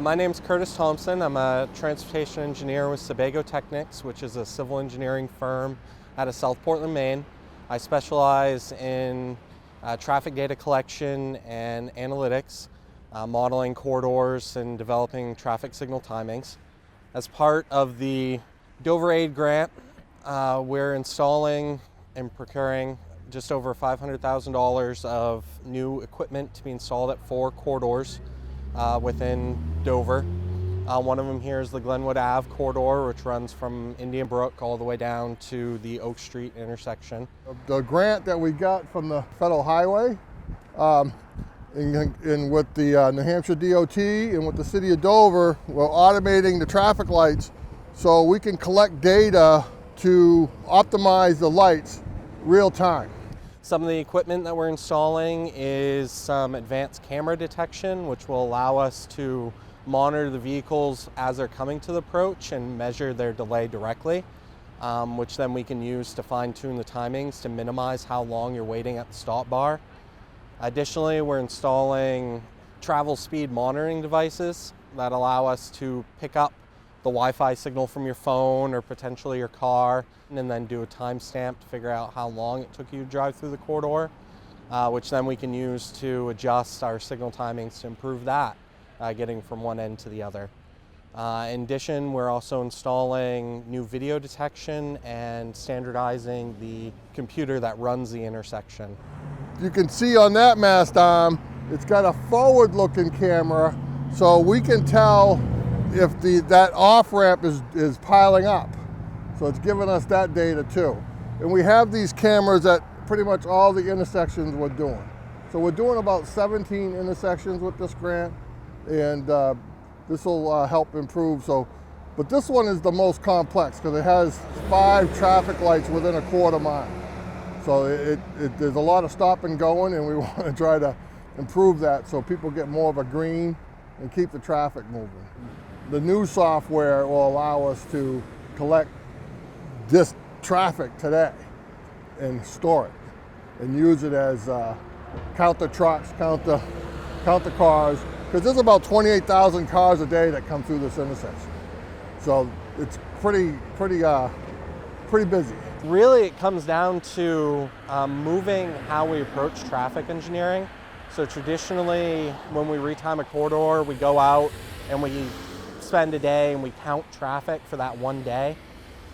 My name's Curtis Thompson. I'm a transportation engineer with Sebago Technics, which is a civil engineering firm out of South Portland, Maine. I specialize in traffic data collection and analytics, modeling corridors and developing traffic signal timings. As part of the Dover Aid grant, we're installing and procuring just over $500,000 of new equipment to be installed at 4 corridors within Dover. One of them here is the Glenwood Ave corridor, which runs from Indian Brook all the way down to the Oak Street intersection. The grant that we got from the federal highway, and with the New Hampshire DOT and with the city of Dover, we're automating the traffic lights so we can collect data to optimize the lights real time. Some of the equipment that we're installing is some advanced camera detection, which will allow us to monitor the vehicles as they're coming to the approach and measure their delay directly, which then we can use to fine-tune the timings to minimize how long you're waiting at the stop bar. Additionally, we're installing travel speed monitoring devices that allow us to pick up the Wi-Fi signal from your phone or potentially your car, and then do a timestamp to figure out how long it took you to drive through the corridor, which then we can use to adjust our signal timings to improve that, getting from one end to the other. In addition, we're also installing new video detection and standardizing the computer that runs the intersection. You can see on that mast arm, it's got a forward-looking camera, so we can tell if that off-ramp is piling up. So it's giving us that data too. And we have these cameras at pretty much all the intersections we're doing. So we're doing about 17 intersections with this grant, and this will help improve. But this one is the most complex because it has 5 traffic lights within a quarter mile. So there's a lot of stop and going, and we want to try to improve that so people get more of a green and keep the traffic moving. The new software will allow us to collect this traffic today and store it and use it as count the trucks, count the cars, because there's about 28,000 cars a day that come through this intersection. So it's pretty busy. Really, it comes down to moving how we approach traffic engineering. So traditionally, when we retime a corridor, we go out and we spend a day and we count traffic for that one day.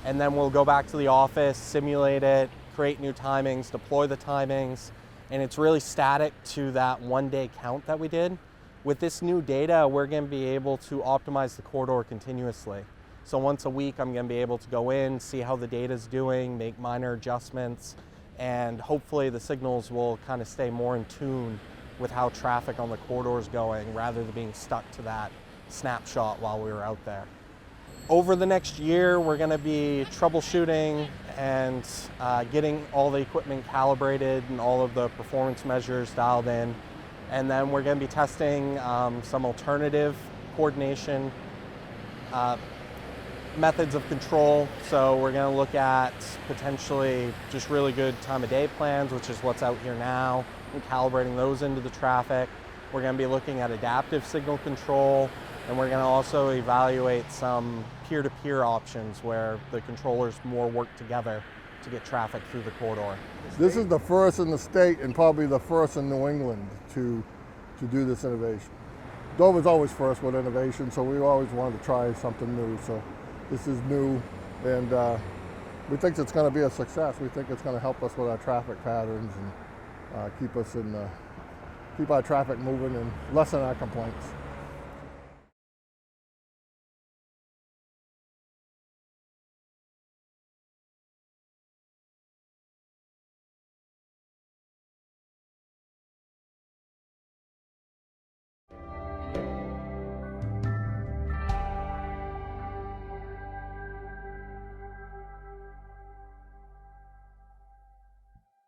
And then we'll go back to the office, simulate it, create new timings, deploy the timings, and it's really static to that one-day count that we did. With this new data, we're going to be able to optimize the corridor continuously. So once a week, I'm going to be able to go in, see how the data is doing, make minor adjustments, and hopefully the signals will kind of stay more in tune with how traffic on the corridor is going, rather than being stuck to that snapshot while we were out there. Over the next year, we're going to be troubleshooting and getting all the equipment calibrated and all of the performance measures dialed in. And then we're going to be testing some alternative coordination methods of control. So we're going to look at potentially just really good time of day plans, which is what's out here now, and calibrating those into the traffic. We're going to be looking at adaptive signal control, and we're going to also evaluate some peer-to-peer options where the controllers more work together to get traffic through the corridor. This is the first in the state and probably the first in New England to do this innovation. Dover's always first with innovation, so we always wanted to try something new. So this is new, and we think it's going to be a success. We think it's going to help us with our traffic patterns and keep our traffic moving and lessen our complaints.